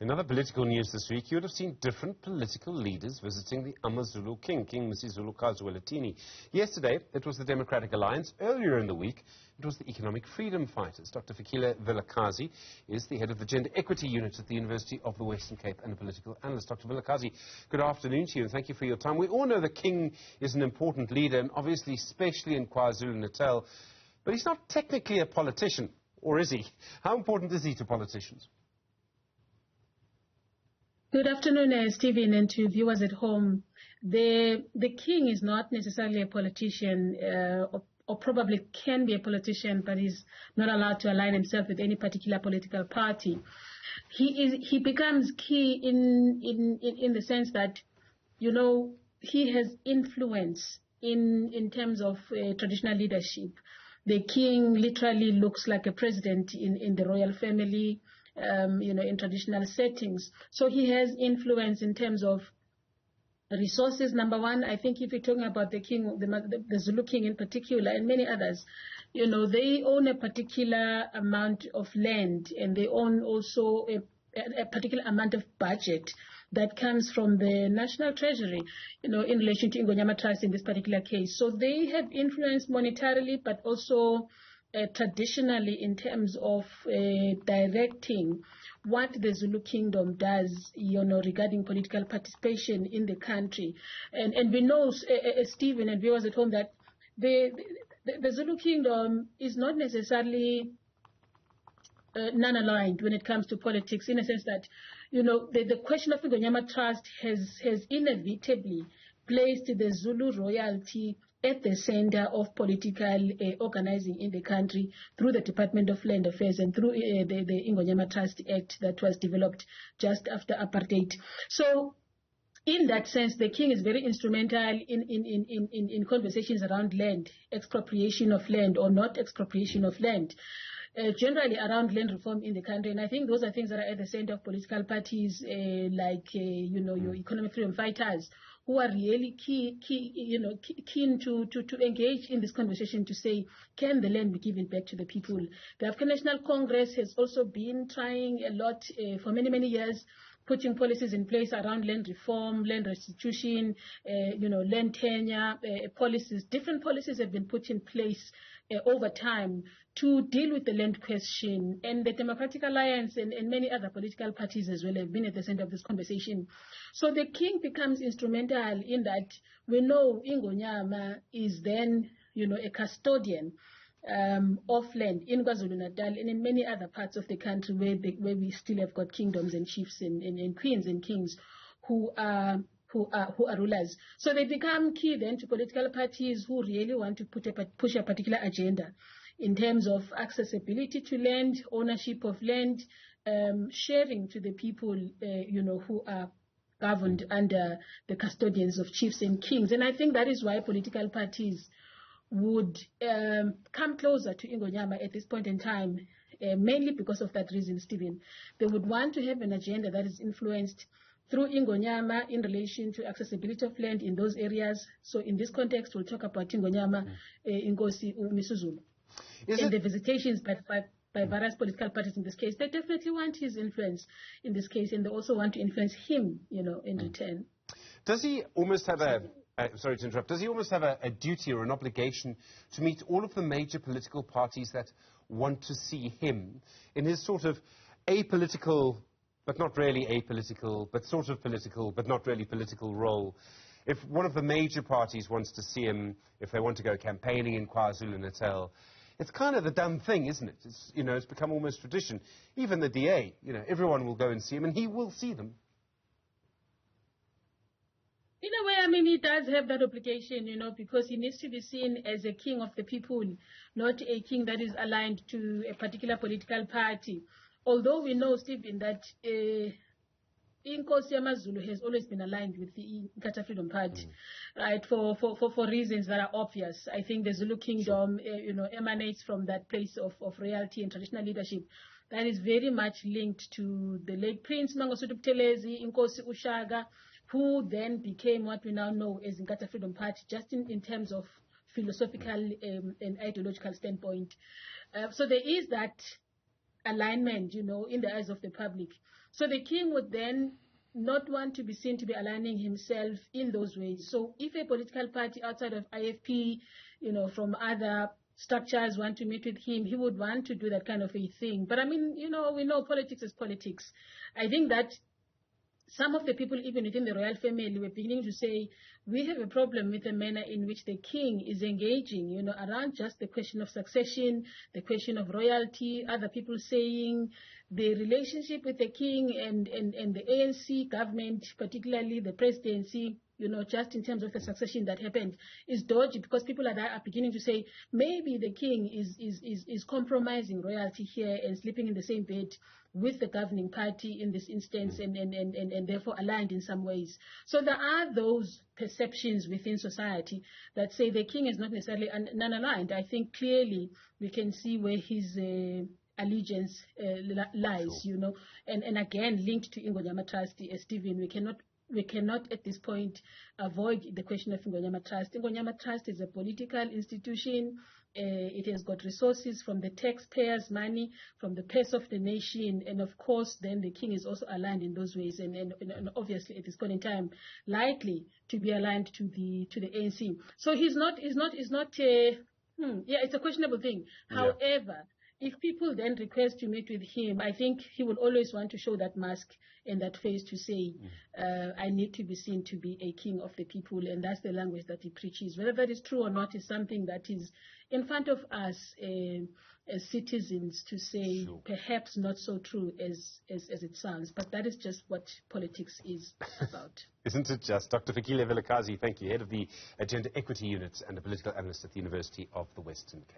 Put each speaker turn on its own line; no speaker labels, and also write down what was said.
In other political news this week, you would have seen different political leaders visiting the AmaZulu King, King Misuzulu KaZwelithini. Yesterday, it was the Democratic Alliance. Earlier in the week, it was the Economic Freedom Fighters. Dr. Fikile Vilakazi is the head of the Gender Equity Unit at the University of the Western Cape and a political analyst. Dr. Vilakazi, good afternoon to you and thank you for your time. We all know the King is an important leader, and obviously, especially in KwaZulu-Natal, but he's not technically a politician, or is he? How important is he to politicians?
Good afternoon, Stephen, and to viewers at home. The King is not necessarily a politician, or probably can be a politician, but he's not allowed to align himself with any particular political party. He becomes key in the sense that, you know, he has influence in terms of traditional leadership. The King literally looks like a president in the royal family. You know, in traditional settings. So he has influence in terms of resources, number one. I think if you're talking about the King, the Zulu King in particular, and many others, you know, they own a particular amount of land, and they own also a particular amount of budget that comes from the National Treasury, you know, in relation to Ingonyama Trust in this particular case. So they have influence monetarily, but also traditionally in terms of directing what the Zulu Kingdom does, you know, regarding political participation in the country. And we know, Stephen and viewers at home, that the Zulu Kingdom is not necessarily non-aligned when it comes to politics, in a sense that, you know, the question of Ingonyama Trust has inevitably placed the Zulu royalty at the center of political organizing in the country through the Department of Land Affairs and through the Ingonyama Trust Act that was developed just after apartheid. So in that sense, the King is very instrumental in conversations around land, expropriation of land or not expropriation of land, generally around land reform in the country. And I think those are things that are at the center of political parties like, you know, your economic freedom fighters, who are really keen to engage in this conversation to say, can the land be given back to the people? The African National Congress has also been trying a lot for many, many years, putting policies in place around land reform, land restitution, you know, land tenure, policies. Different policies have been put in place over time to deal with the land question, and the Democratic Alliance and many other political parties as well have been at the center of this conversation. So the King becomes instrumental in that we know Ingonyama is then, you know, a custodian of land in KwaZulu-Natal and in many other parts of the country where we still have got kingdoms and chiefs and queens and kings who are rulers. So they become key then to political parties who really want to push a particular agenda in terms of accessibility to land, ownership of land, sharing to the people, you know, who are governed under the custodians of chiefs and kings. And I think that is why political parties would come closer to Ingonyama at this point in time, mainly because of that reason, Stephen. They would want to have an agenda that is influenced through Ingonyama in relation to accessibility of land in those areas. So in this context, we'll talk about Ingonyama, Nkosi Misuzulu. And the visitations by various political parties in this case. They definitely want his influence in this case, and they also want to influence him, you know, in return.
Does he almost have sorry to interrupt, does he almost have a duty or an obligation to meet all of the major political parties that want to see him in his sort of apolitical, but not really apolitical, but sort of political, but not really political role? If one of the major parties wants to see him, if they want to go campaigning in KwaZulu-Natal, it's kind of a dumb thing, isn't it? It's, you know, it's become almost tradition. Even the DA, you know, everyone will go and see him, and he will see them.
In a way, I mean, he does have that obligation, you know, because he needs to be seen as a king of the people, not a king that is aligned to a particular political party. Although we know, Stephen, that Inkosi AmaZulu has always been aligned with the Inkatha Freedom Party, right, for reasons that are obvious. I think the Zulu Kingdom, you know, emanates from that place of royalty and traditional leadership that is very much linked to the late Prince Mangosuthu Buthelezi, Inkosi Ushaga, who then became what we now know as Inkatha Freedom Party, just in terms of philosophical and ideological standpoint. So there is that alignment, you know, in the eyes of the public. So the king would then not want to be seen to be aligning himself in those ways. So if a political party outside of IFP, from other structures want to meet with him, he would want to do that kind of a thing. But I mean, we know politics is politics. I think that some of the people, even within the royal family, were beginning to say, we have a problem with the manner in which the king is engaging, around just the question of succession, the question of royalty, other people saying the relationship with the king and the ANC government, particularly the presidency, just in terms of the succession that happened, is dodgy, because people are beginning to say maybe the king is compromising royalty here and sleeping in the same bed with the governing party in this instance, and therefore aligned in some ways. So there are those perceptions within society that say the king is not necessarily non-aligned. I think clearly we can see where his allegiance lies,
Sure.
and again linked to Ingonyama Trust, Stephen. We cannot at this point avoid the question of Ingonyama Trust. Ingonyama Trust is a political institution. It has got resources from the taxpayers' money, from the purse of the nation, and of course, then the king is also aligned in those ways, and obviously at this point in time, likely to be aligned to the ANC. So it's a questionable thing.
Yeah.
However, if people then request to meet with him, I think he will always want to show that mask and that face to say, I need to be seen to be a king of the people, and that's the language that he preaches. Whether that is true or not is something that is in front of us as citizens to say,
Sure.
perhaps not so true as it sounds, but that is just what politics is about.
Isn't it just? Dr. Fikile Vilakazi, thank you, head of the Gender Equity Unit and a political analyst at the University of the Western Cape.